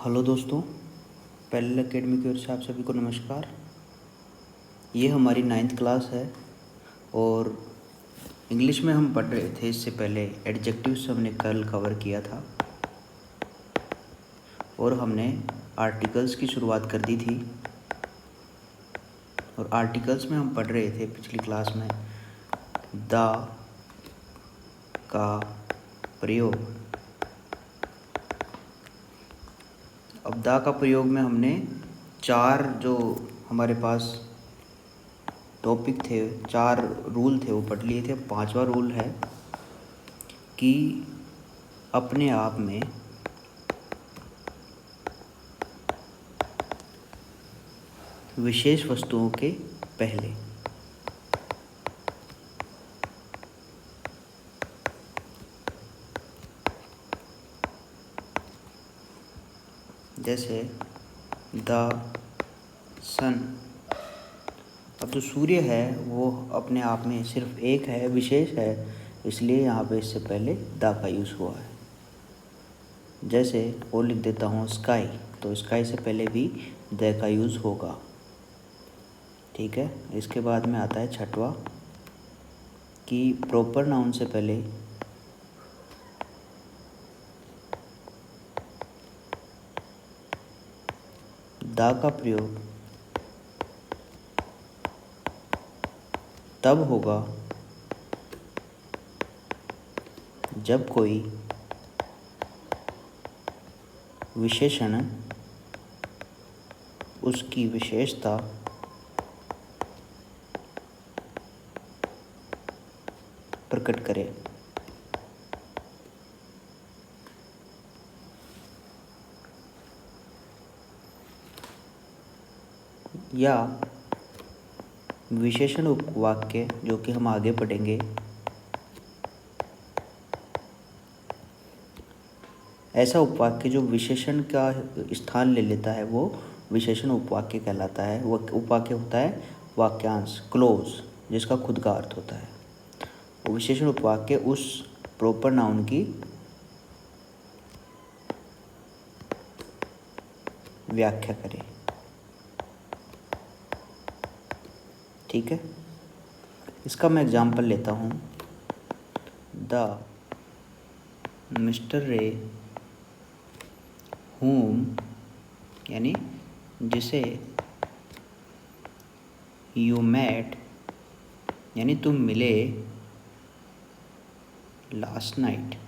Hello दोस्तों, parallel academy की ओर से आप सभी को नमस्कार। ये हमारी 9th क्लास है और इंग्लिश में हम पढ़ रहे थे। इससे पहले एडजेक्टिव्स हमने कल कवर किया था और हमने आर्टिकल्स की शुरुआत कर दी थी। और आर्टिकल्स में हम पढ़ रहे थे पिछली क्लास में द का प्रयोग। अब द का प्रयोग में हमने 4 जो हमारे पास टॉपिक थे, 4 रूल थे, वो पढ़ लिए थे। 5वां रूल है कि अपने आप में विशेष वस्तुओं के पहले। जैसे द सन। अब जो सूर्य है वो अपने आप में सिर्फ एक है, विशेष है, इसलिए यहाँ पे इससे पहले द का यूज़ हुआ है। जैसे और लिख देता हूँ स्काई, तो स्काई से पहले भी द का यूज़ होगा। ठीक है। इसके बाद में आता है 6वां कि प्रॉपर नाउन से पहले द का प्रयोग तब होगा जब कोई विशेषण उसकी विशेषता प्रकट करे। या विशेषण उपवाक्य, जो कि हम आगे पढ़ेंगे, ऐसा उपवाक्य जो विशेषण का स्थान ले लेता है वो विशेषण उपवाक्य कहलाता है। वो उपवाक्य होता है वाक्यांश, क्लोज, जिसका खुद का अर्थ होता है। वो विशेषण उपवाक्य उस प्रॉपर नाउन की व्याख्या करे। ठीक है। इसका मैं एग्जाम्पल लेता हूँ। द मिस्टर रे whom, यानी जिसे, you met, यानी तुम मिले, last night,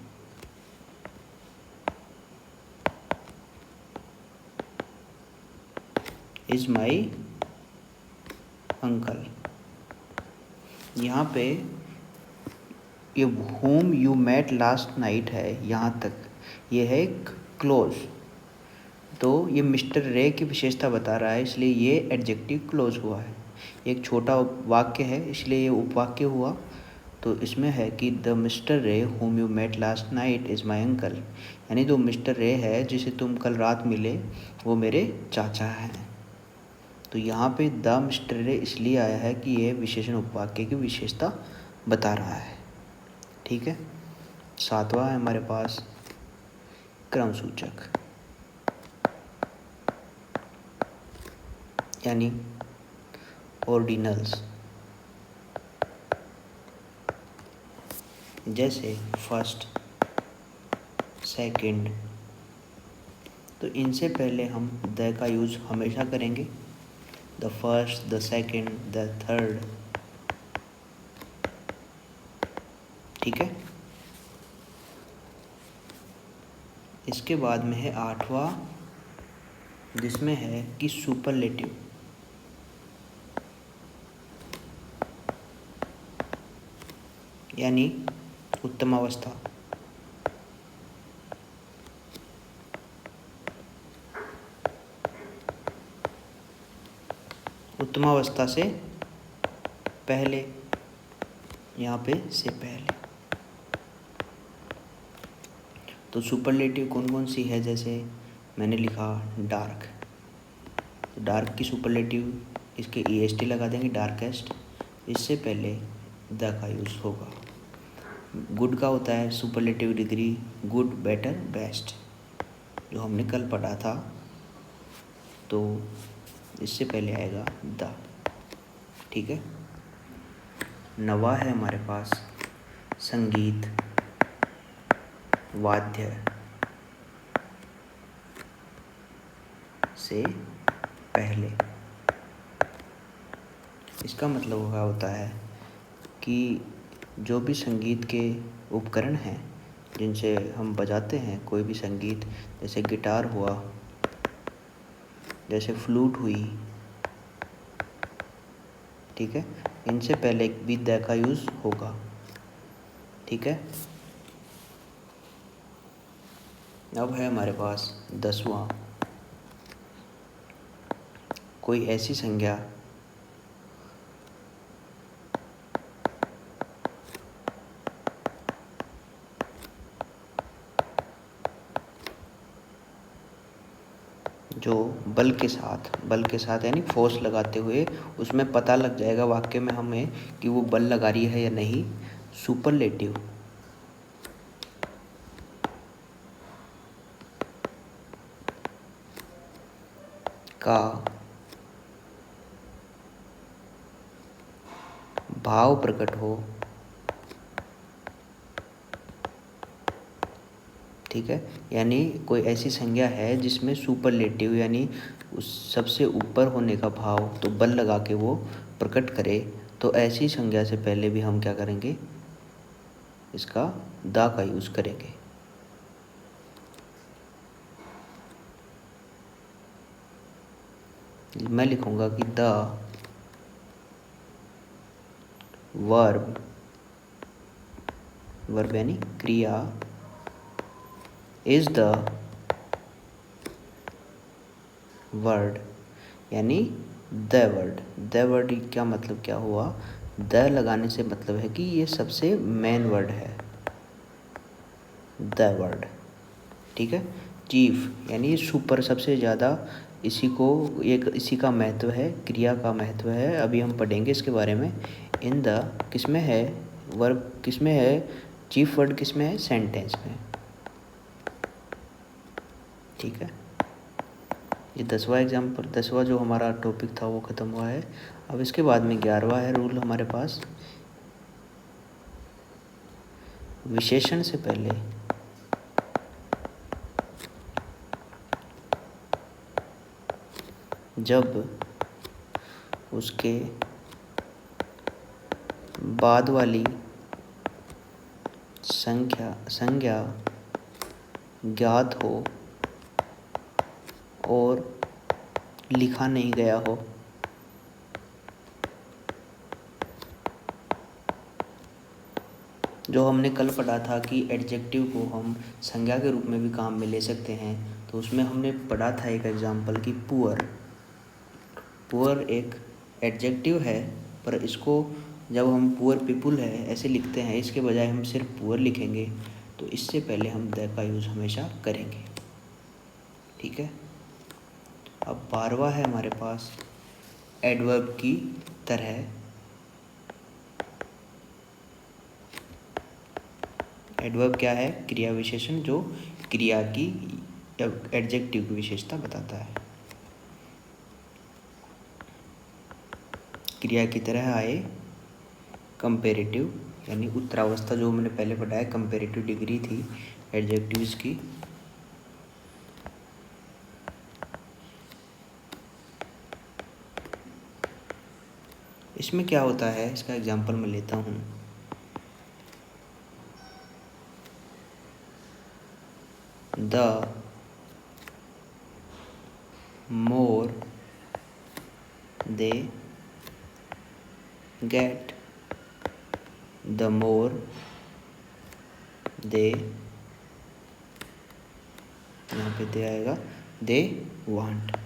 is my uncle। यहाँ पे ये whom you met last night है, यहाँ तक ये है क्लोज। तो ये मिस्टर रे की विशेषता बता रहा है, इसलिए ये एडजेक्टिव क्लोज हुआ है। एक छोटा वाक्य है, इसलिए ये उपवाक्य हुआ। तो इसमें है कि द मिस्टर रे whom you met last night is my uncle, यानी जो मिस्टर रे है जिसे तुम कल रात मिले वो मेरे चाचा हैं। तो यहाँ पे द मिस्टर रे इसलिए आया है कि ये विशेषण उपवाक्य की विशेषता बता रहा है। ठीक है। 7वां है हमारे पास क्रम सूचक, यानी ऑर्डिनल्स। जैसे फर्स्ट, सेकंड, तो इनसे पहले हम द का यूज़ हमेशा करेंगे। The first, the second, the third. ठीक है। इसके बाद में है 8वां, जिसमें है कि सुपरलेटिव, यानी उत्तमावस्था। उत्तमावस्था से पहले, यहाँ पे से पहले। तो सुपरलेटिव कौन कौन सी है? जैसे मैंने लिखा डार्क, तो डार्क की सुपरलेटिव इसके EST लगा देंगे, डार्केस्ट। इससे पहले द का यूज़ होगा। गुड का होता है superlative degree, good, better, best. जो हमने कल पढ़ा था, तो इससे पहले आएगा द। ठीक है। नवा है हमारे पास संगीत, वाद्य से पहले। इसका मतलब क्या होता है कि जो भी संगीत के उपकरण हैं जिनसे हम बजाते हैं कोई भी संगीत, जैसे गिटार हुआ, जैसे फ्लूट हुई, ठीक है, इनसे पहले भी द का यूज़ होगा। ठीक है। अब है हमारे पास 10वां, कोई ऐसी संज्ञा जो बल के साथ यानी फोर्स लगाते हुए उसमें पता लग जाएगा वाक्य में हमें कि वो बल लगा रही है या नहीं। सुपरलेटिव का भाव प्रकट हो, ठीक है, यानी कोई ऐसी संज्ञा है जिसमें सुपरलेटिव यानी उस सबसे ऊपर होने का भाव तो बल लगा के वो प्रकट करे, तो ऐसी संज्ञा से पहले भी हम क्या करेंगे, इसका दा का यूज़ करेंगे। मैं लिखूंगा कि द वर्ब यानी क्रिया इज द वर्ड यानी द वर्ड क्या मतलब क्या हुआ, द लगाने से मतलब है कि ये सबसे मेन वर्ड है, द वर्ड। ठीक है। चीफ यानी सुपर, सबसे ज़्यादा, इसी का महत्व है, क्रिया का महत्व है, अभी हम पढ़ेंगे इसके बारे में। इन द किस में है, वर्ब किस में है, चीफ वर्ड किस में है, सेंटेंस में। ठीक है। ये 10वां जो हमारा टॉपिक था वो ख़त्म हुआ है। अब इसके बाद में 11वां है रूल हमारे पास, विशेषण से पहले जब उसके बाद वाली संज्ञा ज्ञात हो और लिखा नहीं गया हो, जो हमने कल पढ़ा था कि एडजेक्टिव को हम संज्ञा के रूप में भी काम में ले सकते हैं, तो उसमें हमने पढ़ा था एक एग्जाम्पल कि पुअर एक एडजेक्टिव है, पर इसको जब हम पुअर पीपुल है ऐसे लिखते हैं, इसके बजाय हम सिर्फ पुअर लिखेंगे, तो इससे पहले हम द का यूज़ हमेशा करेंगे। ठीक है। अब 12वां है हमारे पास एडवर्ब की तरह। एडवर्ब क्या है, क्रिया विशेषण जो क्रिया की एडजेक्टिव की विशेषता बताता है। क्रिया की तरह आए, कंपेरेटिव यानी उत्तरावस्था, जो मैंने पहले पढ़ा है, कंपेरेटिव डिग्री थी एडजेक्टिव्स की। इसमें क्या होता है, इसका एग्जांपल मैं लेता हूँ। The more they get, the more they, यहाँ पे दे आएगा, दे वांट।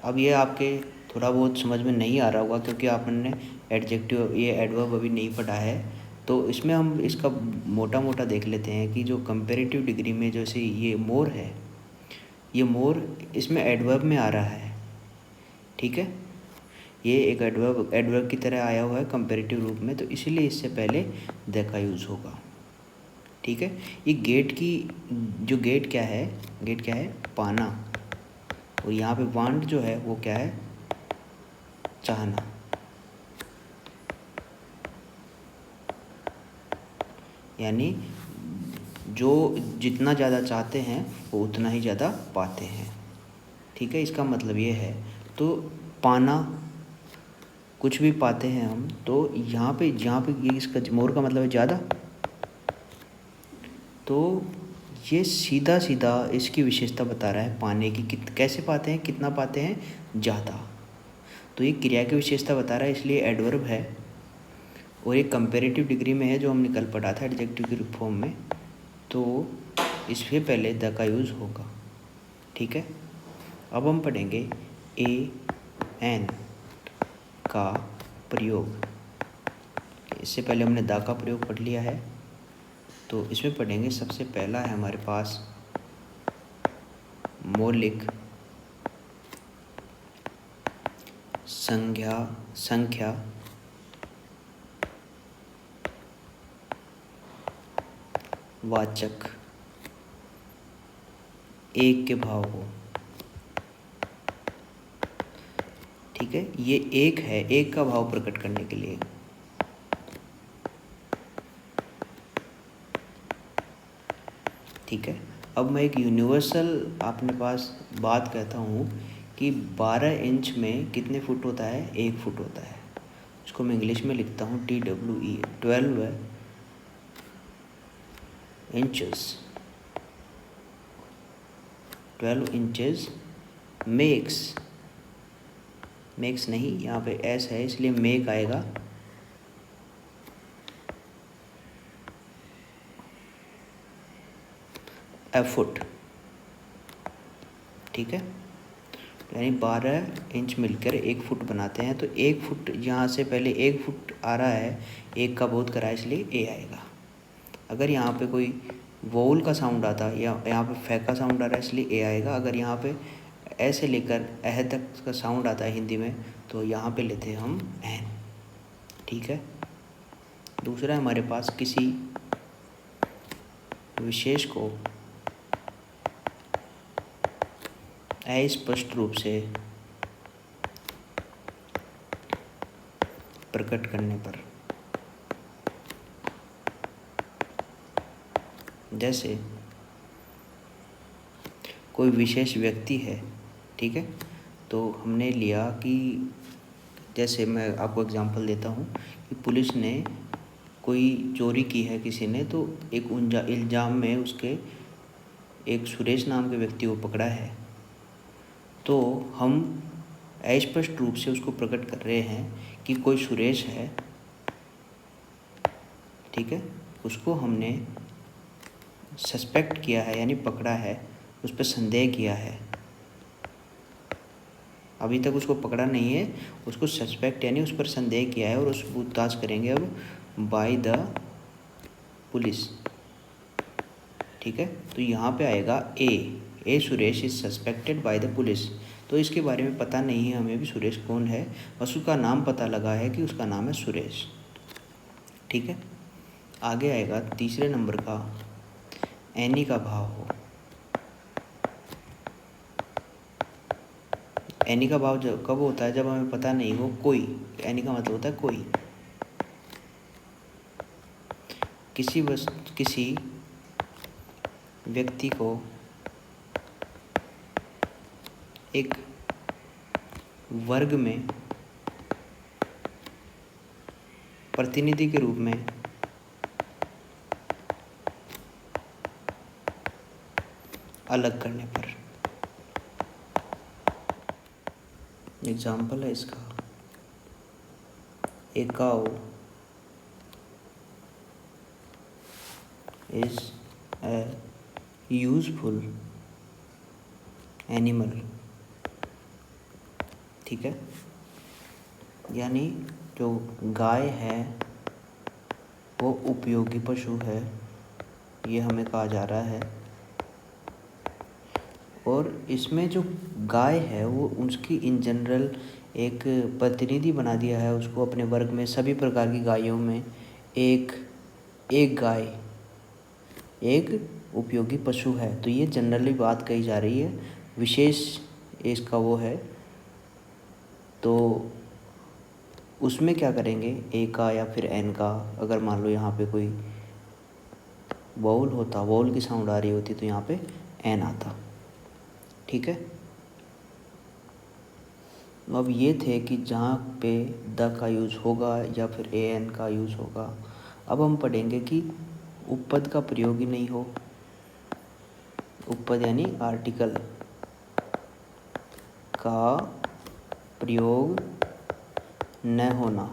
अब ये आपके थोड़ा बहुत समझ में नहीं आ रहा होगा क्योंकि आपने एडजेक्टिव ये एडवर्ब अभी नहीं पढ़ा है, तो इसमें हम इसका मोटा मोटा देख लेते हैं कि जो कंपेरेटिव डिग्री में जैसे ये मोर है, ये मोर इसमें एडवर्ब में आ रहा है। ठीक है। ये एक एडवर्ब की तरह आया हुआ है कंपेरेटिव रूप में, तो इसीलिए इससे पहले द का यूज़ होगा। ठीक है। ये गेट की जो गेट क्या है, गेट क्या है, पाना, और यहाँ पे वांट जो है वो क्या है, चाहना। यानी जो जितना ज़्यादा चाहते हैं वो उतना ही ज़्यादा पाते हैं। ठीक है, इसका मतलब ये है। तो पाना, कुछ भी पाते हैं हम, तो यहाँ पे ये इसका मोर का मतलब है ज़्यादा। तो ये सीधा सीधा इसकी विशेषता बता रहा है पाने की, कैसे पाते हैं, कितना पाते हैं, ज़्यादा। तो ये क्रिया की विशेषता बता रहा है, इसलिए एडवर्ब है। और एक कंपेरेटिव डिग्री में है जो हमने कल पढ़ा था एडजेक्टिव की फॉर्म में, तो इससे पहले द का यूज़ होगा। ठीक है, अब हम पढ़ेंगे ए एन का प्रयोग। इससे पहले हमने द का प्रयोग पढ़ लिया है, तो इसमें पढ़ेंगे। सबसे पहला है हमारे पास मौलिक संख्या वाचक एक के भाव हो। ठीक है, ये एक है, एक का भाव प्रकट करने के लिए। ठीक है, अब मैं एक यूनिवर्सल अपने पास बात कहता हूँ कि 12 इंच में कितने फुट होता है, 1 फुट होता है। इसको मैं इंग्लिश में लिखता हूँ TWE, 12 इंचेस। 12 इंचेस मेक्स नहीं, यहाँ पे एस है इसलिए मेक आएगा a फुट। ठीक है, यानी 12 इंच मिलकर 1 फुट बनाते हैं। तो 1 फुट, यहाँ से पहले 1 फुट आ रहा है, 1 का बोध करा है, इसलिए ए आएगा। अगर यहाँ पे कोई वोल का साउंड आता है या यहाँ पे फै का साउंड आ रहा है, इसलिए ए आएगा। अगर यहाँ पे ऐसे लेकर एह तक का साउंड आता है हिंदी में, तो यहाँ पे लेते हैं हम एन। ठीक है, दूसरा हमारे पास किसी विशेष को अस्पष्ट रूप से प्रकट करने पर, जैसे कोई विशेष व्यक्ति है। ठीक है, तो हमने लिया कि जैसे मैं आपको एग्जांपल देता हूँ कि पुलिस ने कोई चोरी की है किसी ने, तो एक इल्ज़ाम में उसके एक सुरेश नाम के व्यक्ति को पकड़ा है। तो हम अस्पष्ट रूप से उसको प्रकट कर रहे हैं कि कोई सुरेश है। ठीक है, उसको हमने सस्पेक्ट किया है, यानी पकड़ा है, उस पर संदेह किया है। अभी तक उसको पकड़ा नहीं है, उसको सस्पेक्ट यानी उस पर संदेह किया है, और उस पूछताछ करेंगे अब बाय द पुलिस। ठीक है, तो यहाँ पे आएगा a Suresh is suspected by the police. तो इसके बारे में पता नहीं है हमें भी सुरेश कौन है, बस उसका नाम पता लगा है कि उसका नाम है सुरेश। ठीक है, आगे आएगा तीसरे नंबर का एनी का भाव हो। एनी का भाव जब कब होता है, जब हमें पता नहीं हो कोई। एनी का मतलब होता है कोई, किसी व्यक्ति को एक वर्ग में प्रतिनिधि के रूप में अलग करने पर। एग्जाम्पल है इसका, a cow is a useful animal. ठीक है, यानी जो गाय है वो उपयोगी पशु है, ये हमें कहा जा रहा है। और इसमें जो गाय है वो उसकी इन जनरल एक प्रतिनिधि बना दिया है उसको अपने वर्ग में, सभी प्रकार की गायों में एक गाय एक उपयोगी पशु है। तो ये जनरली बात कही जा रही है, विशेष इसका वो है। तो उसमें क्या करेंगे, ए का या फिर एन का, अगर मान लो यहाँ पे कोई वोवल होता, वोवल की साउंड आ रही होती तो यहाँ पे एन आता। ठीक है। अब ये थे कि जहाँ पे द का यूज़ होगा या फिर ए एन का यूज़ होगा। अब हम पढ़ेंगे कि उपपद का प्रयोग ही नहीं हो। उपपद यानी आर्टिकल का प्रयोग न होना।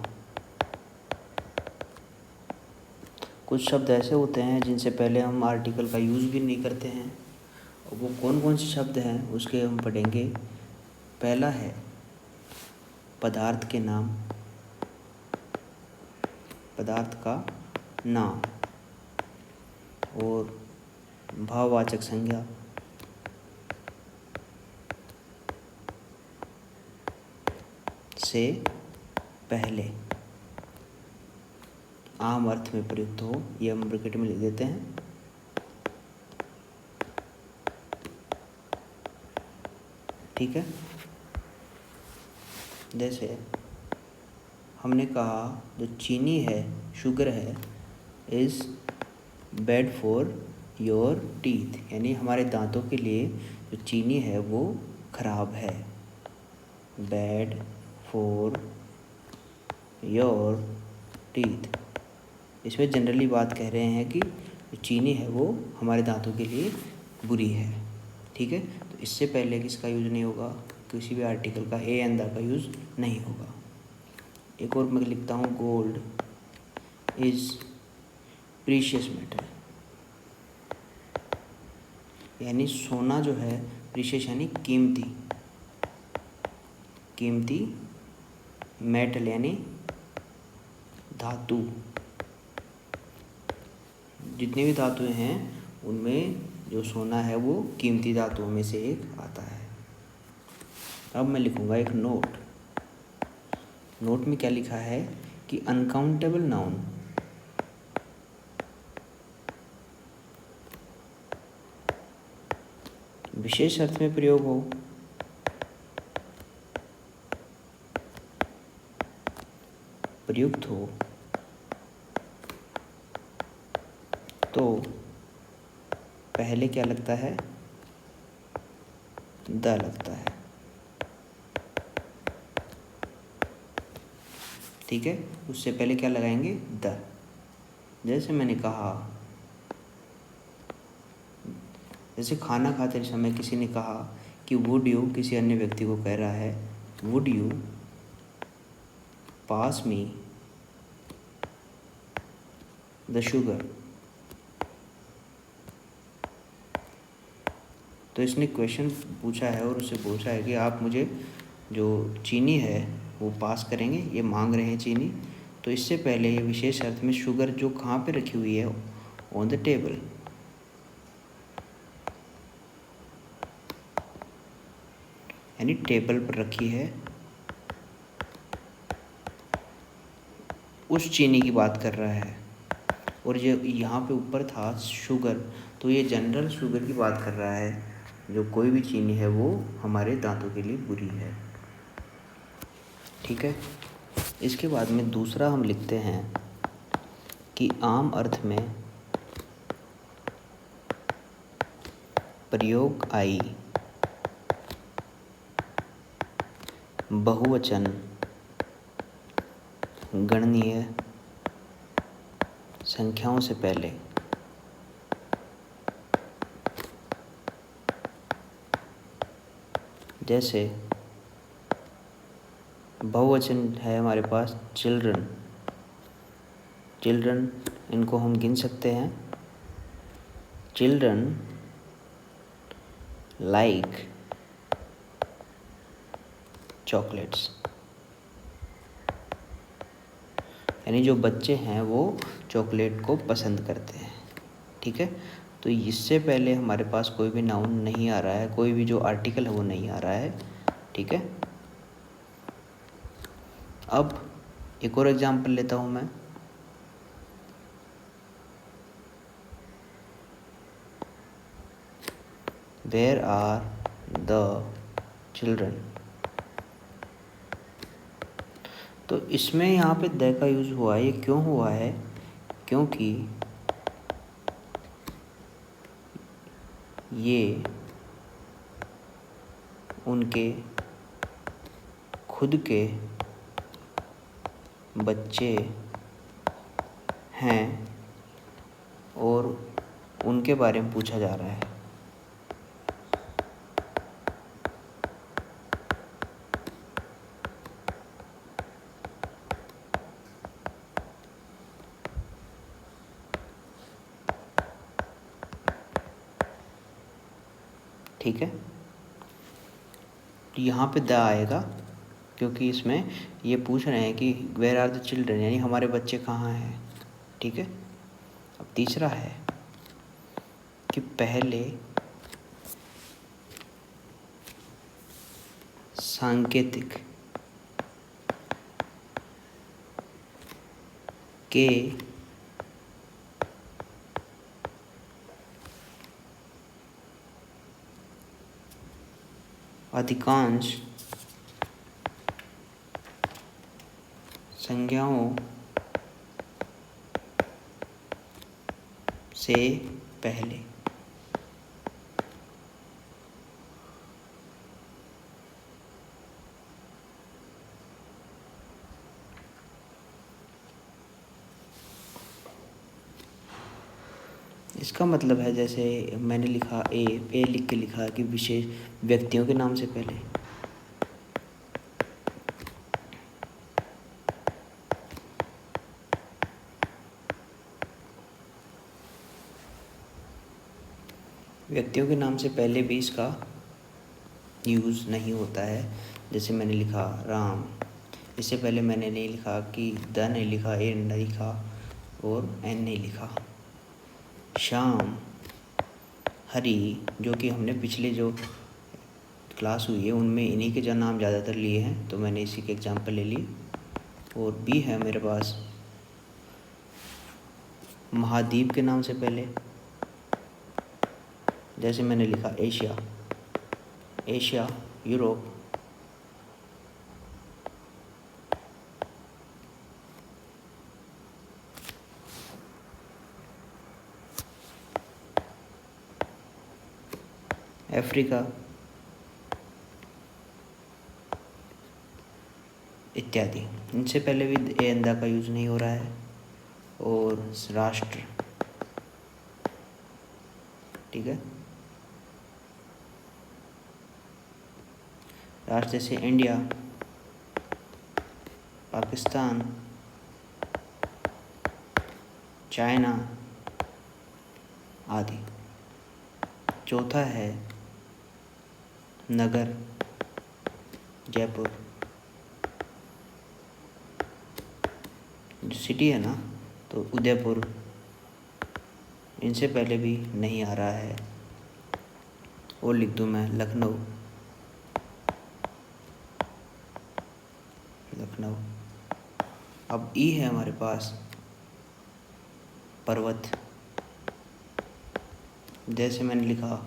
कुछ शब्द ऐसे होते हैं जिनसे पहले हम आर्टिकल का यूज़ भी नहीं करते हैं। और वो कौन कौन से शब्द हैं उसके हम पढ़ेंगे। पहला है पदार्थ के नाम, पदार्थ का नाम, और भाववाचक संज्ञा, से पहले आम अर्थ में प्रयुक्त हो। ये हम ब्रैकेट में लिख देते हैं। ठीक है। जैसे हमने कहा जो चीनी है, शुगर है, is bad for your teeth, यानी हमारे दांतों के लिए जो चीनी है वो खराब है। बैड फॉर योर टीथ, इसमें जनरली बात कह रहे हैं कि जो चीनी है वो हमारे दांतों के लिए बुरी है। ठीक है। तो इससे पहले किसका यूज़ नहीं होगा, किसी भी आर्टिकल का ए एंड द का यूज़ नहीं होगा। एक और मैं लिखता हूँ, गोल्ड इज़ प्रीशियस मेटल, यानी सोना जो है, प्रीशियस यानी कीमती, कीमती, मेटल यानी धातु। जितनी भी धातुएं हैं उनमें जो सोना है वो कीमती धातुओं में से एक आता है। अब मैं लिखूंगा एक नोट। नोट में क्या लिखा है कि अनकाउंटेबल नाउन, विशेष अर्थ में प्रयोग हो, प्रयुक्त हो, तो पहले क्या लगता है, द लगता है। ठीक है। उससे पहले क्या लगाएंगे, द। जैसे मैंने कहा, जैसे खाना खाते समय किसी ने कहा कि वुड यू, किसी अन्य व्यक्ति को कह रहा है, would you pass me the sugar. तो इसने क्वेश्चन पूछा है और उससे पूछा है कि आप मुझे जो चीनी है वो पास करेंगे, ये मांग रहे हैं चीनी। तो इससे पहले ये विशेष अर्थ में शुगर जो कहाँ पे रखी हुई है, ऑन द टेबल, यानी टेबल पर रखी है, उस चीनी की बात कर रहा है। और जो यहाँ पे ऊपर था शुगर, तो ये जनरल शुगर की बात कर रहा है। जो कोई भी चीनी है वो हमारे दांतों के लिए बुरी है। ठीक है। इसके बाद में दूसरा हम लिखते हैं कि आम अर्थ में प्रयोग आई बहुवचन गणनीय संख्याओं से पहले। जैसे बहुवचन है हमारे पास चिल्ड्रन, चिल्ड्रन इनको हम गिन सकते हैं। चिल्ड्रन लाइक चॉकलेट्स, यानी जो बच्चे हैं वो चॉकलेट को पसंद करते हैं। ठीक है। तो इससे पहले हमारे पास कोई भी नाउन नहीं आ रहा है, कोई भी जो आर्टिकल है वो नहीं आ रहा है। ठीक है। अब एक और एग्जाम्पल लेता हूँ मैं। Where are the children. तो इसमें यहाँ पे द का यूज़ हुआ है। ये क्यों हुआ है? क्योंकि ये उनके खुद के बच्चे हैं और उनके बारे में पूछा जा रहा है। ठीक है, तो यहाँ पे द आएगा क्योंकि इसमें ये पूछ रहे हैं कि वेयर आर द चिल्ड्रन, यानी हमारे बच्चे कहाँ हैं। ठीक है, अब तीसरा है कि पहले सांकेतिक के अधिकांश संज्ञाओं से पहले इसका मतलब है, जैसे मैंने लिखा ए लिख के लिखा कि विशेष व्यक्तियों के नाम से पहले। व्यक्तियों के नाम से पहले भी इसका यूज़ नहीं होता है। जैसे मैंने लिखा राम, इससे पहले मैंने नहीं लिखा कि द नहीं लिखा, ए नहीं लिखा और एन नहीं लिखा। श्याम, हरी, जो कि हमने पिछले जो क्लास हुई है उनमें इन्हीं के जो नाम ज़्यादातर लिए हैं, तो मैंने इसी के एग्जाम्पल ले लिए। और बी है मेरे पास महाद्वीप के नाम से पहले, जैसे मैंने लिखा एशिया, एशिया, यूरोप। अफ्रीका इत्यादि। इनसे पहले भी ए एंदा का यूज़ नहीं हो रहा है। और राष्ट्र, ठीक है, राष्ट्र जैसे इंडिया, पाकिस्तान, चाइना आदि। चौथा है नगर, जयपुर, जो सिटी है ना, तो उदयपुर इनसे पहले भी नहीं आ रहा है। और लिख दूँ मैं लखनऊ, लखनऊ। अब ई है हमारे पास पर्वत, जैसे मैंने लिखा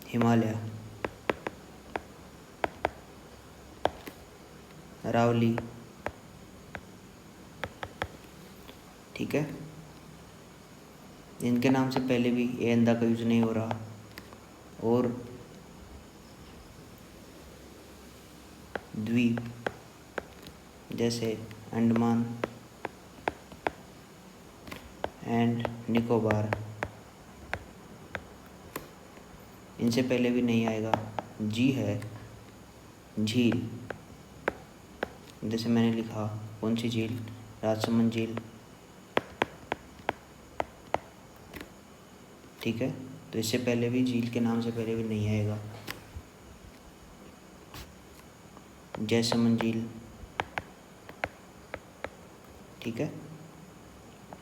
हिमालय, अरावली। ठीक है, इनके नाम से पहले भी ए अंदा का यूज़ नहीं हो रहा। और द्वीप, जैसे अंडमान एंड निकोबार, इनसे पहले भी नहीं आएगा। जी है झील, जैसे मैंने लिखा कौन सी झील, राजसमंद झील। ठीक है, तो इससे पहले भी झील के नाम से पहले भी नहीं आएगा। जयसमंद झील। ठीक है,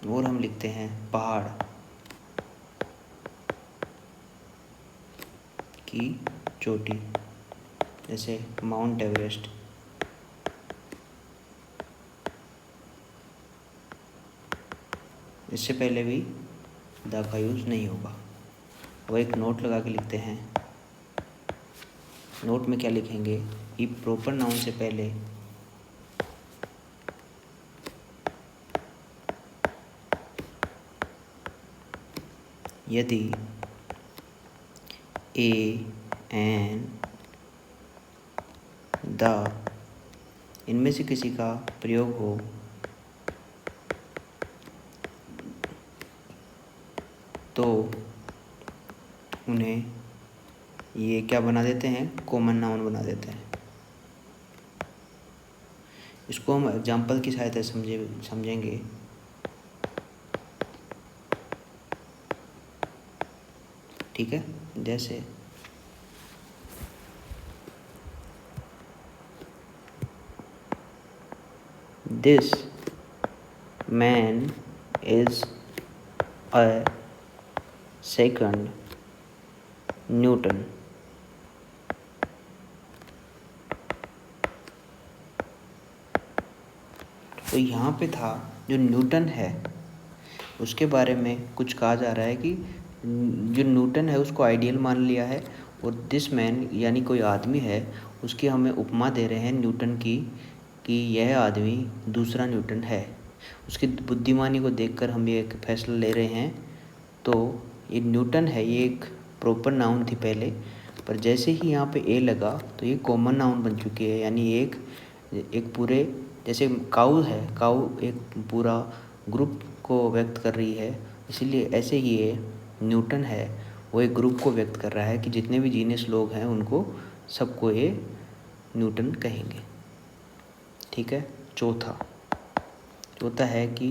और हम लिखते हैं पहाड़ की चोटी, जैसे माउंट एवरेस्ट। इससे पहले भी द का यूज़ नहीं होगा। वो एक नोट लगा के लिखते हैं। नोट में क्या लिखेंगे? ई प्रॉपर नाउन से पहले यदि ए एन द इनमें से किसी का प्रयोग हो तो उन्हें ये क्या बना देते हैं? कॉमन नाउन बना देते हैं। इसको हम एग्जाम्पल की सहायता से समझेंगे। ठीक है, जैसे this man is a second Newton. तो यहाँ पे था जो न्यूटन है उसके बारे में कुछ कहा जा रहा है कि जो न्यूटन है उसको आइडियल मान लिया है, और दिस मैन यानी कोई आदमी है उसकी हमें उपमा दे रहे हैं न्यूटन की कि यह आदमी दूसरा न्यूटन है। उसकी बुद्धिमानी को देखकर हम ये एक फैसला ले रहे हैं। तो ये न्यूटन है, ये एक प्रॉपर नाउन थी पहले, पर जैसे ही यहाँ पे ए लगा तो ये कॉमन नाउन बन चुकी है। यानी एक पूरे, जैसे काऊ है, काऊ एक पूरा ग्रुप को व्यक्त कर रही है, इसीलिए ऐसे ही ये न्यूटन है वो एक ग्रुप को व्यक्त कर रहा है कि जितने भी जीनियस लोग हैं उनको सबको ये न्यूटन कहेंगे। ठीक है। चौथा है कि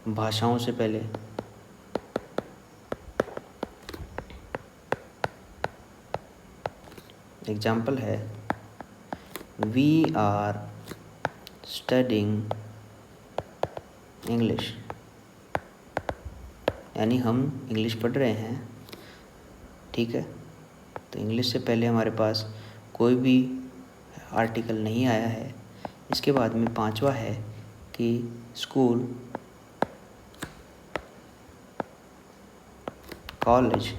भाषाओं से पहले एग्जाम्पल है वी आर स्टडिंग इंग्लिश, यानी हम इंग्लिश पढ़ रहे हैं। ठीक है, तो इंग्लिश से पहले हमारे पास कोई भी आर्टिकल नहीं आया है। इसके बाद में पांचवा है कि स्कूल, कॉलेज,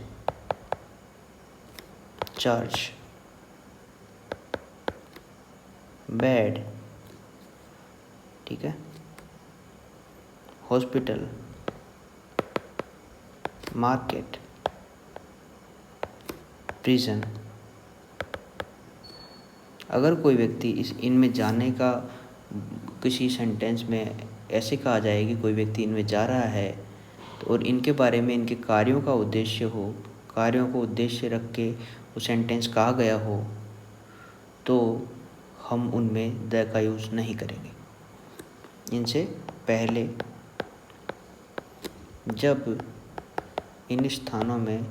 चर्च, बेड, ठीक है, हॉस्पिटल, मार्केट, प्रिजन। अगर कोई व्यक्ति इनमें जाने का किसी सेंटेंस में ऐसे कहा जाए कि कोई व्यक्ति इनमें जा रहा है तो और इनके बारे में इनके कार्यों का उद्देश्य हो, कार्यों को उद्देश्य रख के वो सेंटेंस कहा गया हो, तो हम उनमें द का यूज़ नहीं करेंगे। इनसे पहले जब इन स्थानों में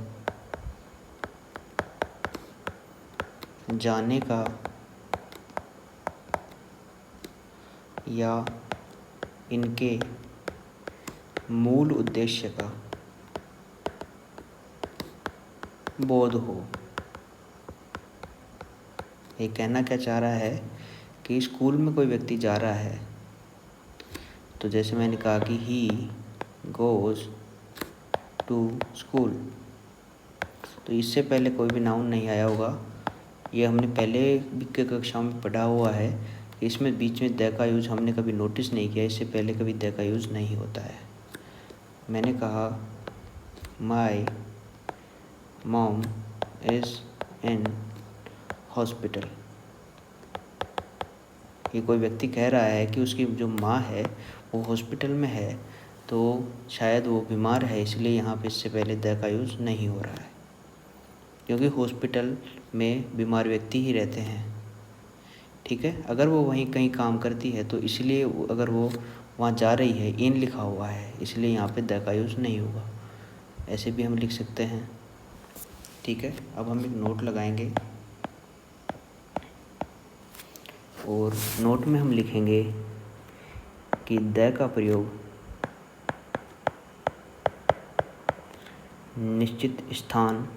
जाने का या इनके मूल उद्देश्य का बोध हो। ये कहना क्या चाह रहा है कि स्कूल में कोई व्यक्ति जा रहा है, तो जैसे मैंने कहा कि ही गोज़ टू स्कूल, तो इससे पहले कोई भी नाउन नहीं आया होगा। ये हमने पहले भी के कक्षाओं में पढ़ा हुआ है कि इसमें बीच में द का यूज़ हमने कभी नोटिस नहीं किया, इससे पहले कभी द का यूज़ नहीं होता है। मैंने कहा माई मॉम इज़ इन हॉस्पिटल। ये कोई व्यक्ति कह रहा है कि उसकी जो माँ है वो हॉस्पिटल में है, तो शायद वो बीमार है, इसलिए यहाँ पे इससे पहले द का यूज़ नहीं हो रहा है, क्योंकि हॉस्पिटल में बीमार व्यक्ति ही रहते हैं। ठीक है, अगर वो वहीं कहीं काम करती है तो इसलिए अगर वो वहाँ जा रही है, इन लिखा हुआ है, इसलिए यहाँ पे द का यूज़ नहीं होगा। ऐसे भी हम लिख सकते हैं। ठीक है, अब हम एक नोट लगाएंगे और नोट में हम लिखेंगे कि द का प्रयोग निश्चित स्थान,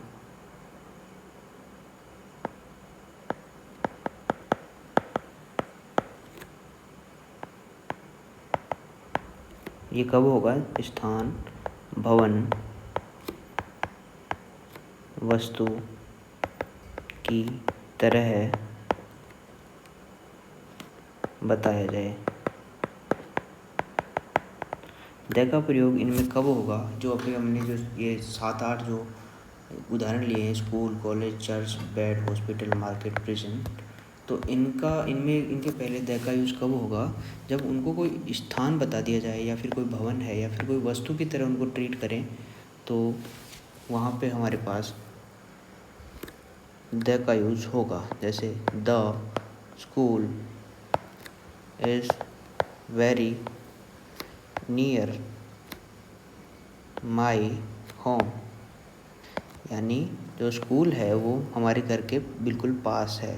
ये कब होगा? स्थान, भवन, वस्तु की तरह बताया जाए। द का प्रयोग इनमें कब होगा? जो अभी हमने जो ये 7-8 जो उदाहरण लिए हैं, school, college, church, bed, hospital, market, prison, तो इनके पहले द का यूज़ कब होगा? जब उनको कोई स्थान बता दिया जाए या फिर कोई भवन है या फिर कोई वस्तु की तरह उनको ट्रीट करें, तो वहाँ पे हमारे पास द का यूज़ होगा। जैसे the school is very near my home, यानी जो स्कूल है वो हमारे घर के बिल्कुल पास है।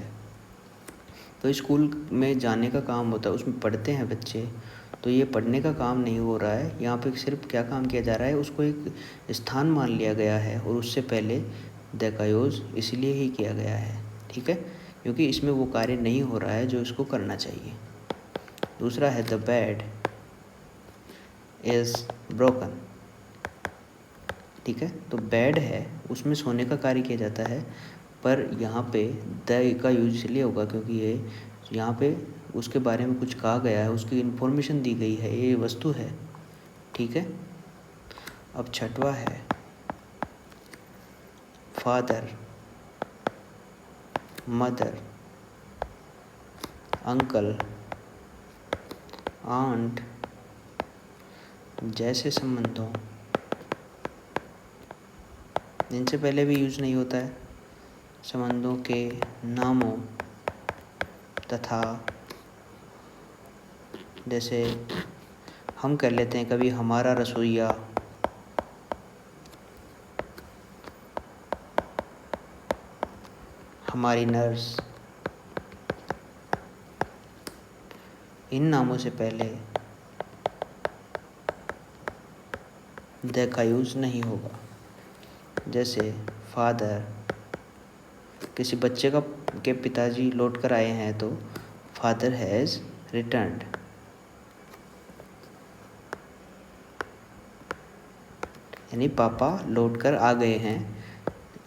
तो स्कूल में जाने का काम होता है, उसमें पढ़ते हैं बच्चे, तो ये पढ़ने का काम नहीं हो रहा है यहाँ पे। सिर्फ क्या काम किया जा रहा है, उसको एक स्थान मान लिया गया है और उससे पहले द का यूज़ इसलिए ही किया गया है, ठीक है, क्योंकि इसमें वो कार्य नहीं हो रहा है जो इसको करना चाहिए। दूसरा है द बेड इज़ ब्रोकन, ठीक है। तो बेड है, उसमें सोने का कार्य किया जाता है, पर यहाँ पे द का यूज इसलिए होगा क्योंकि ये यहाँ पे उसके बारे में कुछ कहा गया है, उसकी इन्फॉर्मेशन दी गई है, ये वस्तु है, ठीक है। अब छठवा है फादर, मदर, अंकल, आंट जैसे संबंधों, इनसे पहले भी यूज़ नहीं होता है। संबंधों के नामों तथा, जैसे हम कह लेते हैं कभी हमारा रसोइया, हमारी नर्स, इन नामों से पहले द का यूज़ नहीं होगा। जैसे फादर, किसी बच्चे के पिताजी लौट कर आए हैं तो फादर हैज़ रिटर्न्ड। यानी पापा लौट कर आ गए हैं।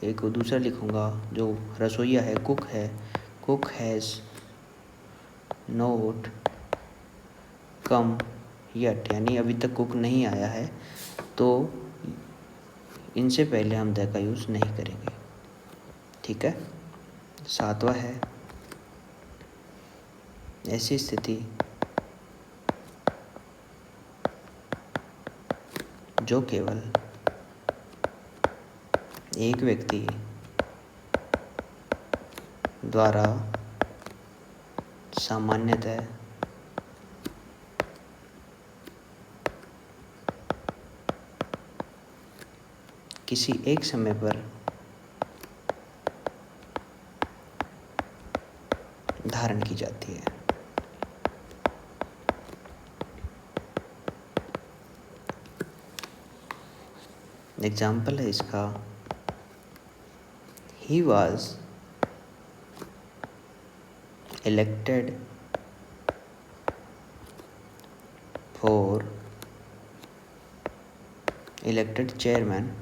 एक दूसरा लिखूँगा जो रसोइया है, कुक है, cook has note come yet, यानी अभी तक कुक नहीं आया है, तो इनसे पहले हम द का यूज़ नहीं करेंगे, ठीक है। सातवां है ऐसी स्थिति जो केवल एक व्यक्ति द्वारा सामान्यतः किसी एक समय पर धारण की जाती है। एग्जाम्पल है इसका, he was elected for elected chairman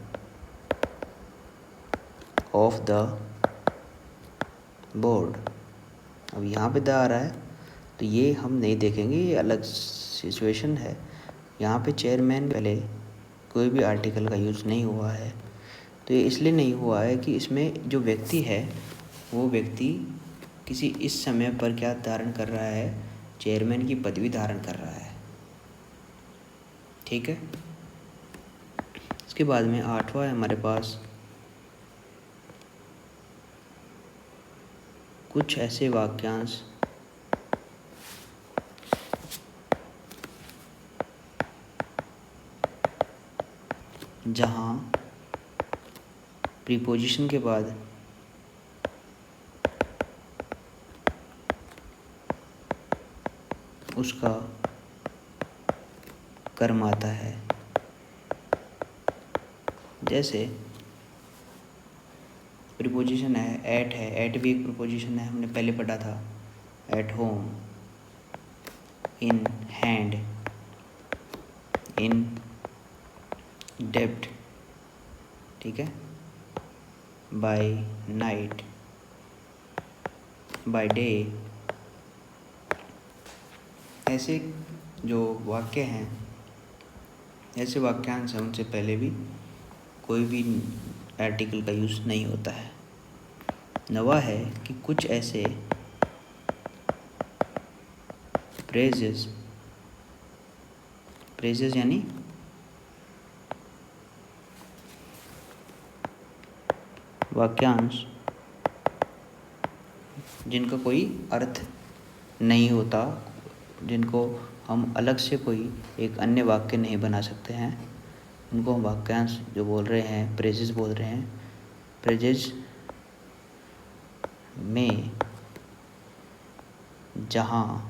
of the board. अब यहाँ पे द आ रहा है तो ये हम नहीं देखेंगे, ये अलग सिचुएशन है। यहाँ पे चेयरमैन पहले कोई भी आर्टिकल का यूज़ नहीं हुआ है, तो ये इसलिए नहीं हुआ है कि इसमें जो व्यक्ति है वो व्यक्ति किसी इस समय पर क्या धारण कर रहा है, चेयरमैन की पदवी धारण कर रहा है, ठीक है। इसके बाद में आठवां है हमारे पास कुछ ऐसे वाक्यांश जहाँ प्रीपोजिशन के बाद उसका कर्म आता है। जैसे प्रीपोजिशन है, एट भी एक प्रीपोजिशन है, हमने पहले पढ़ा था। एट होम, इन हैंड, इन डेप्ट, ठीक है। बाय नाइट, बाय डे, ऐसे जो वाक्य हैं, ऐसे वाक्यांश हैं, उनसे पहले भी कोई भी आर्टिकल का यूज़ नहीं होता है। नवा है कि कुछ ऐसे प्रेजेस यानी वाक्यांश जिनका कोई अर्थ नहीं होता, जिनको हम अलग से कोई एक अन्य वाक्य नहीं बना सकते हैं, उनको हम वाक्यांश जो बोल रहे हैं, प्रेजेस बोल रहे हैं। प्रेजेस में जहाँ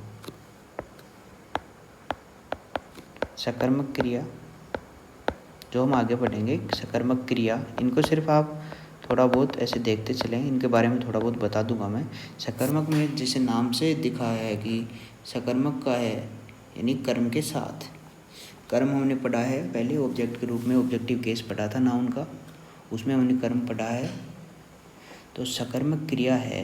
सकर्मक क्रिया, जो हम आगे पढ़ेंगे, सकर्मक क्रिया, इनको सिर्फ आप थोड़ा बहुत ऐसे देखते चलें, इनके बारे में थोड़ा बहुत बता दूंगा मैं। सकर्मक में जैसे नाम से दिखा है कि सकर्मक का है, यानी कर्म के साथ। कर्म हमने पढ़ा है पहले ऑब्जेक्ट के रूप में, ऑब्जेक्टिव केस पढ़ा था नाउन का, उसमें हमने कर्म पढ़ा है। तो सकर्मक क्रिया है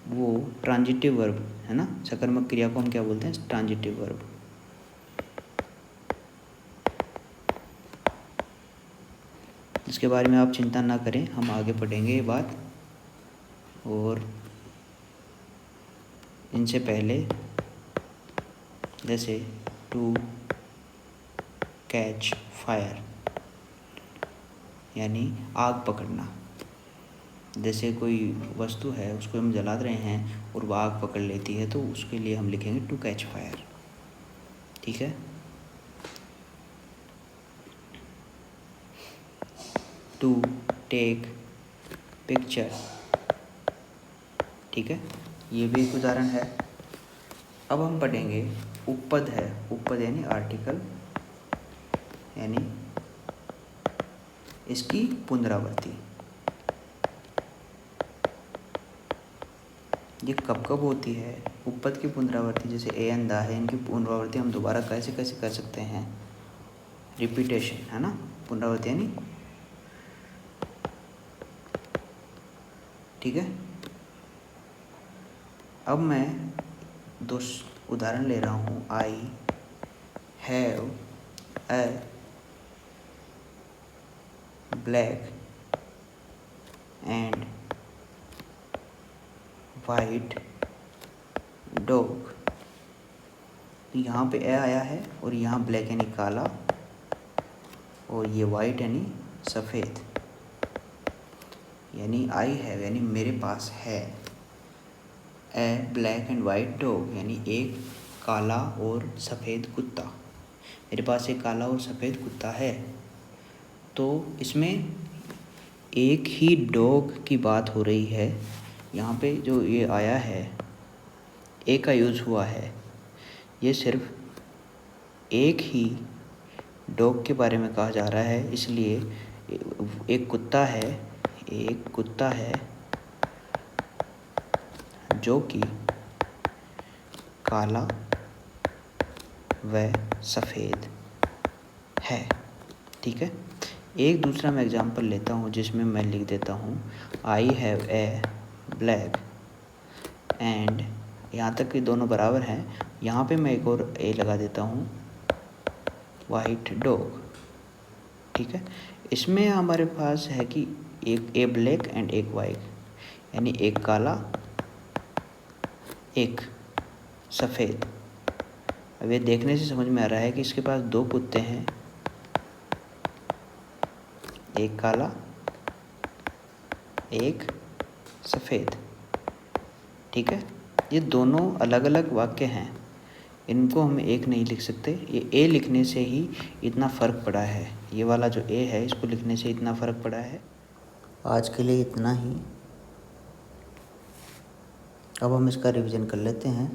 वो ट्रांजिटिव वर्ब है ना। सकर्मक क्रिया को हम क्या बोलते हैं? Transitive verb. इसके बारे में आप चिंता ना करें, हम आगे पढ़ेंगे ये बात। और इनसे पहले जैसे टू कैच फायर, यानी आग पकड़ना। जैसे कोई वस्तु है, उसको हम जला रहे हैं और वह आग पकड़ लेती है, तो उसके लिए हम लिखेंगे टू कैच फायर। ठीक है। टू टेक पिक्चर, ठीक है, ये भी एक उदाहरण है। अब हम पढ़ेंगे उपपद है। उपपद यानी आर्टिकल, यानी इसकी पुनरावृत्ति। ये कब कब होती है उपपद की पुनरावृत्ति? जैसे ए अंधा है, इनकी पुनरावृत्ति हम दोबारा कैसे कैसे कर सकते हैं? रिपीटेशन है ना, पुनरावृत्ति यानी, ठीक है। अब मैं दो उदाहरण ले रहा हूँ। I have a black and white dog. यहाँ पे ए आया है और यहाँ ब्लैक यानी काला, और ये वाइट यानी सफ़ेद। यानी आई हैव यानी मेरे पास है, ए ब्लैक एंड वाइट डॉग यानी एक काला और सफ़ेद कुत्ता। मेरे पास एक काला और सफ़ेद कुत्ता है। तो इसमें एक ही डॉग की बात हो रही है। यहाँ पे जो ये आया है, ए का यूज़ हुआ है, ये सिर्फ एक ही डॉग के बारे में कहा जा रहा है। इसलिए एक कुत्ता है जो कि काला व सफ़ेद है। ठीक है। एक दूसरा मैं एग्जांपल लेता हूँ जिसमें मैं लिख देता हूँ I have a black and, यहाँ तक कि दोनों बराबर हैं। यहाँ पे मैं एक और ए लगा देता हूँ, वाइट डॉग। ठीक है। इसमें हमारे पास है कि एक ए ब्लैक एंड एक वाइट, यानी एक काला एक सफ़ेद। अब ये देखने से समझ में आ रहा है कि इसके पास दो कुत्ते हैं, एक काला एक सफ़ेद। ठीक है। ये दोनों अलग अलग वाक्य हैं, इनको हम एक नहीं लिख सकते। ये ए लिखने से ही इतना फ़र्क पड़ा है, ये वाला जो ए है इसको लिखने से इतना फ़र्क पड़ा है। आज के लिए इतना ही। अब हम इसका रिवीजन कर लेते हैं।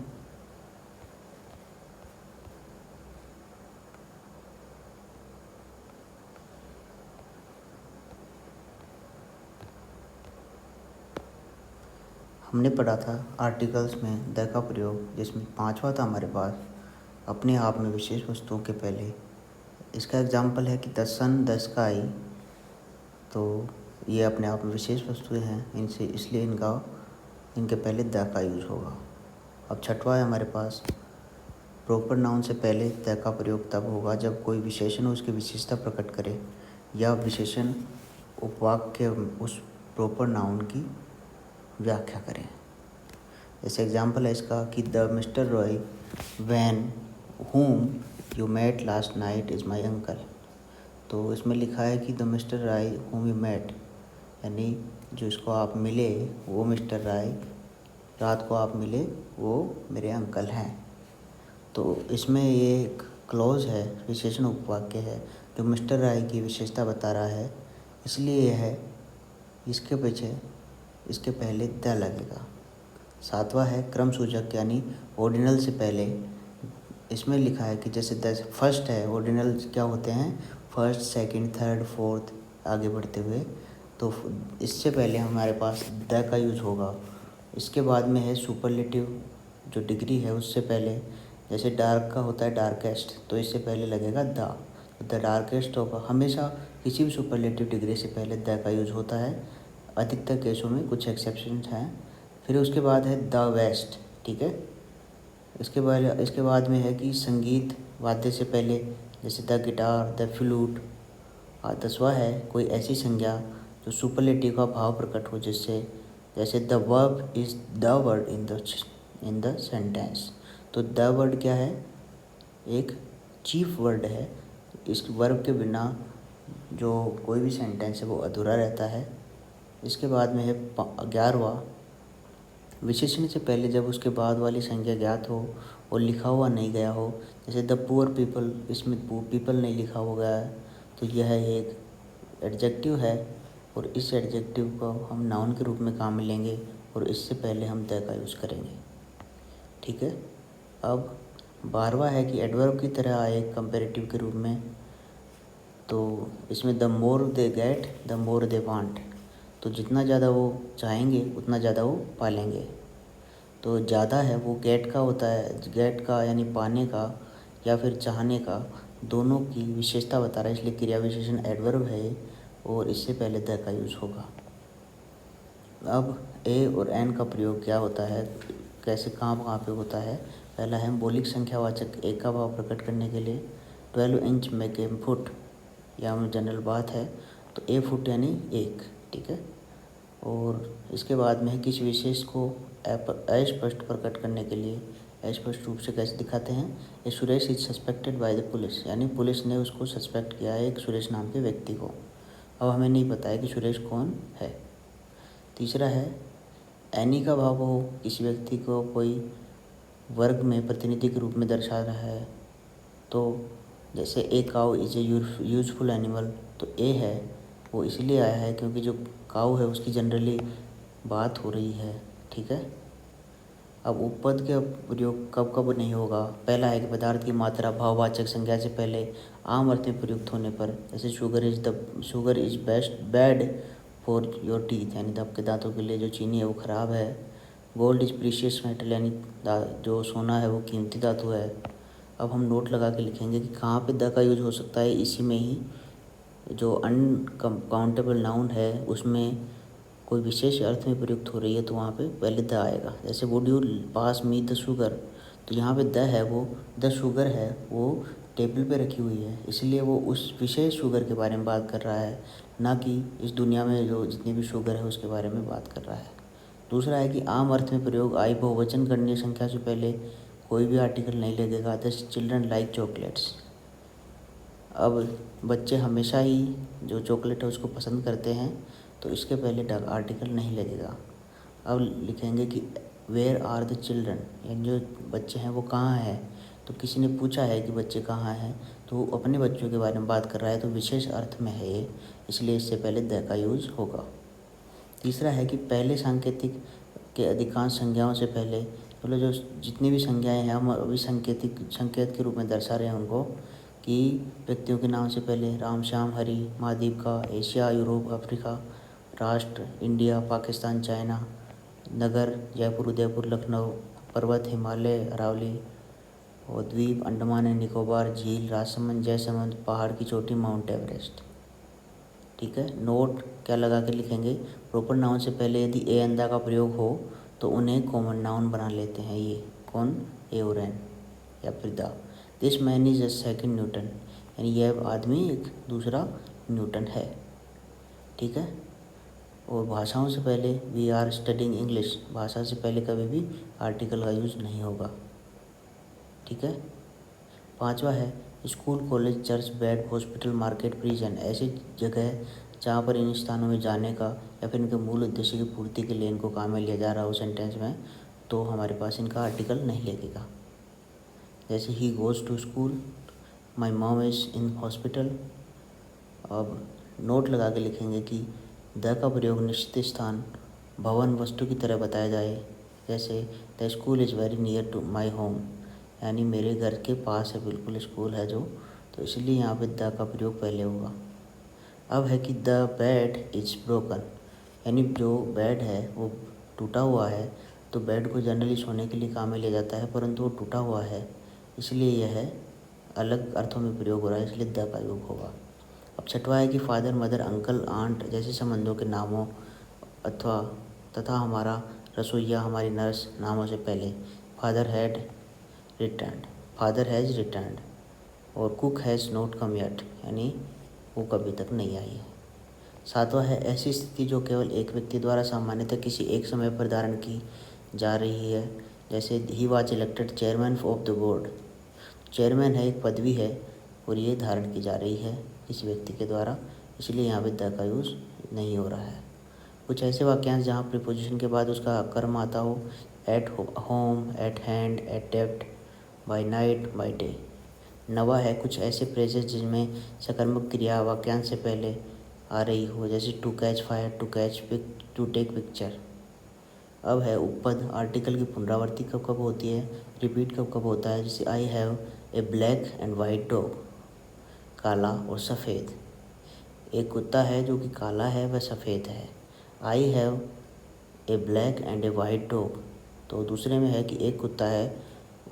हमने पढ़ा था आर्टिकल्स में द का प्रयोग, जिसमें पांचवा था हमारे पास अपने आप में विशेष वस्तुओं के पहले। इसका एग्जाम्पल है कि द सन द स्काई। तो ये अपने आप में विशेष वस्तुएं हैं, इनसे इसलिए इनके पहले द का यूज़ होगा। अब छठवा है हमारे पास, प्रॉपर नाउन से पहले द का प्रयोग तब होगा जब कोई विशेषण उसकी विशेषता प्रकट करे या विशेषण उपवाक्य उस प्रॉपर नाउन की व्याख्या करें। जैसे एग्जाम्पल है इसका कि the mister Roy van whom you met last night is my uncle। तो इसमें लिखा है कि the mister Rai whom you met, यानी जो इसको आप मिले वो मिस्टर राय, रात को आप मिले वो मेरे अंकल हैं। तो इसमें ये एक क्लॉज है, विशेषण उपवाक्य है जो मिस्टर राय की विशेषता बता रहा है, इसलिए यह है इसके पीछे इसके पहले द लगेगा। सातवां है क्रम सूचक यानी ऑर्डिनल से पहले। इसमें लिखा है कि जैसे द फर्स्ट है, ऑर्डिनल क्या होते हैं, फर्स्ट, सेकंड, थर्ड, फोर्थ आगे बढ़ते हुए, तो इससे पहले हमारे पास द का यूज़ होगा। इसके बाद में है सुपरलेटिव, जो डिग्री है उससे पहले, जैसे डार्क का होता है डार्केस्ट, तो इससे पहले लगेगा द डार्केस्ट होगा। हमेशा किसी भी सुपरलेटिव डिग्री से पहले द का यूज़ होता है, अधिकतर केसों में, कुछ एक्सेप्शंस हैं। फिर उसके बाद है द वेस्ट, ठीक है। इसके बाद में है कि संगीत वाद्य से पहले, जैसे द गिटार, द फ्लूट। 10वां है कोई ऐसी संज्ञा जो सुपरलेटिव का भाव प्रकट हो, जिससे जैसे the verb is the word in the sentence. तो द वर्ड क्या है, एक चीफ वर्ड है, इस वर्ब के बिना जो कोई भी सेंटेंस है वो अधूरा रहता है। इसके बाद में है 11वां, विशेषण से पहले जब उसके बाद वाली संज्ञा ज्ञात हो और लिखा हुआ नहीं गया हो, जैसे द पुअर पीपल, इसमें पीपल नहीं लिखा हुआ गया है, तो यह एक एडजेक्टिव है और इस एडजेक्टिव को हम नाउन के रूप में काम में लेंगे और इससे पहले हम द का यूज़ करेंगे, ठीक है। अब 12वां है कि एडवर्ब की तरह आए कंपेरेटिव के रूप में, तो इसमें the more they get the more they want, तो जितना ज़्यादा वो चाहेंगे उतना ज़्यादा वो पालेंगे। तो ज़्यादा है वो गेट का होता है, गेट का यानी पाने का या फिर चाहने का, दोनों की विशेषता बता रहा है, इसलिए क्रिया विशेषण एडवर्ब है और इससे पहले द का यूज़ होगा। अब ए और एन का प्रयोग क्या होता है, कैसे कहाँ पे होता है। पहला है मौलिक संख्यावाचक एक का भाव प्रकट करने के लिए 12 इंच मेक ए फुट, यह जनरल बात है, तो ए फुट यानी एक, ठीक है। और इसके बाद में है किसी विशेष को अस्पष्ट प्रकट करने के लिए अस्पष्ट रूप से कैसे दिखाते हैं, ये Suresh is suspected by the police, यानी पुलिस ने उसको सस्पेक्ट किया है, एक सुरेश नाम के व्यक्ति को। अब हमें नहीं पता है कि सुरेश कौन है। तीसरा है एनी का भाव हो, किसी व्यक्ति को कोई वर्ग में प्रतिनिधि के रूप में दर्शा रहा है, तो जैसे a cow is a useful animal, तो ए है वो इसलिए आया है क्योंकि जो काऊ है उसकी जनरली बात हो रही है, ठीक है। अब उपपद का प्रयोग कब कब नहीं होगा। पहला है कि पदार्थ की मात्रा भाववाचक संज्ञा से पहले आम अर्थ में प्रयुक्त होने पर, जैसे sugar is best bad for your teeth, यानी आपके दांतों के लिए जो चीनी है वो ख़राब है। गोल्ड इज प्रीशियस मेटल, यानी जो सोना है वो कीमती धातु है। अब हम नोट लगा के लिखेंगे कि कहाँ पे द का यूज हो सकता है, इसी में ही जो अनकाउंटेबल नाउन है उसमें कोई विशेष अर्थ में प्रयुक्त हो रही है, तो वहाँ पे पहले द आएगा। जैसे would you pass me the sugar, तो यहाँ पे द है, वो द शुगर है, वो टेबल पे रखी हुई है, इसलिए वो उस विशेष शुगर के बारे में बात कर रहा है, ना कि इस दुनिया में जो जितनी भी शुगर है उसके बारे में बात कर रहा है। दूसरा है कि आम अर्थ में प्रयोग आई बहुवचन गणनीय संख्या से पहले कोई भी आर्टिकल नहीं लगेगा। द चिल्ड्रन लाइक चॉकलेट्स, अब बच्चे हमेशा ही जो चॉकलेट है उसको पसंद करते हैं, तो इसके पहले आर्टिकल नहीं लगेगा। अब लिखेंगे कि वेयर आर द चिल्ड्रन, यानी जो बच्चे हैं वो कहाँ हैं, तो किसी ने पूछा है कि बच्चे कहाँ हैं, तो वो अपने बच्चों के बारे में बात कर रहा है, तो विशेष अर्थ में है ये, इसलिए इससे पहले द का यूज़ होगा। तीसरा है कि पहले सांकेतिक के अधिकांश संज्ञाओं से पहले, मतलब जो जितनी भी संज्ञाएं हैं हम अभी संकेत के रूप में दर्शा रहे हैं उनको, कि व्यक्तियों के नाम से पहले राम, श्याम, हरि, महाद्वीप का, एशिया, यूरोप, अफ्रीका, राष्ट्र, इंडिया, पाकिस्तान, चाइना, नगर, जयपुर, उदयपुर, लखनऊ, पर्वत, हिमालय, अरावली, और द्वीप, अंडमान एंड निकोबार, झील, राजसमंद, जयसमंद, पहाड़ की चोटी, माउंट एवरेस्ट। ठीक है। नोट क्या लगा के लिखेंगे, प्रॉपर नाउन से पहले यदि ए अंदा का प्रयोग हो तो उन्हें कॉमन नाउन बना लेते हैं। ये कौन, ए और एन या फिर the. This man is a second Newton, यानी यह आदमी एक दूसरा न्यूटन है। ठीक है। और भाषाओं से पहले वी आर स्टडिंग इंग्लिश, भाषा से पहले कभी भी आर्टिकल का यूज़ नहीं होगा। ठीक है। 5वां है school, college, church, bed, hospital, market, prison, ऐसी जगह जहाँ पर इन स्थानों में जाने का या फिर इनके मूल उद्देश्य की पूर्ति के लिए इनको काम में लिया जा रहा हो सेंटेंस में, तो हमारे पास इनका आर्टिकल नहीं लगेगा। जैसे ही goes to school, my mom is in hospital. अब नोट लगा के लिखेंगे कि द का प्रयोग निश्चित स्थान, भवन, वस्तु की तरह बताया जाए। जैसे the school is very near to my home, यानी मेरे घर के पास है बिल्कुल स्कूल है जो, तो इसलिए यहाँ पे द का प्रयोग पहले होगा। अब है कि द बेड इज़ ब्रोकन, यानी जो बेड है वो टूटा हुआ है। तो बेड को जनरली सोने के लिए काम में लिया जाता है, परंतु वो टूटा हुआ है, इसलिए यह अलग अर्थों में प्रयोग हो रहा है, इसलिए द का योग होगा। अब 6वां है कि फादर, मदर, अंकल, आंट जैसे संबंधों के नामों अथवा तथा हमारा रसोइया, हमारी नर्स नामों से पहले father had returned, father has returned, और cook has not come yet, यानी वो कभी तक नहीं आई है। 7वां है ऐसी स्थिति जो केवल एक व्यक्ति द्वारा सामान्यतः किसी एक समय पर धारण की जा रही है। जैसे he was elected chairman of the board, chairman है एक पदवी है और ये धारण की जा रही है किसी व्यक्ति के द्वारा, इसलिए यहाँ पे द का यूज़ नहीं हो रहा है। कुछ ऐसे वाक्यांश जहाँ प्रीपोजिशन के बाद उसका कर्म आता हो, at home, at hand, at डेप्ट, बाय नाइट, बाय डे। 9वां है कुछ ऐसे फ्रेजेस जिनमें सकर्मक क्रिया वाक्यांश से पहले आ रही हो, जैसे to catch fire, to catch pick, to take picture. अब है उपपद, आर्टिकल की पुनरावृत्ति कब कब होती है, रिपीट कब कब होता है। जैसे I have a black and white dog, काला और सफ़ेद। एक कुत्ता है जो कि काला है व सफ़ेद है। I have a black and A white dog, तो दूसरे में है कि एक कुत्ता है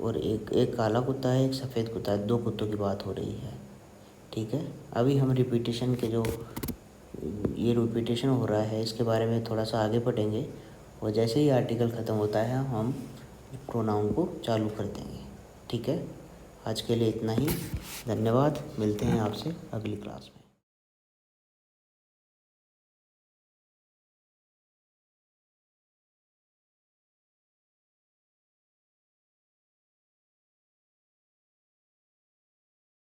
और एक काला कुत्ता है, एक सफ़ेद कुत्ता है, 2 कुत्तों की बात हो रही है। ठीक है। अभी हम रिपीटेशन के जो ये रिपीटेशन हो रहा है इसके बारे में थोड़ा सा आगे पढ़ेंगे, और जैसे ही आर्टिकल ख़त्म होता है हम प्रोनाउन को चालू कर देंगे। ठीक है। आज के लिए इतना ही, धन्यवाद। मिलते हैं आपसे अगली क्लास में।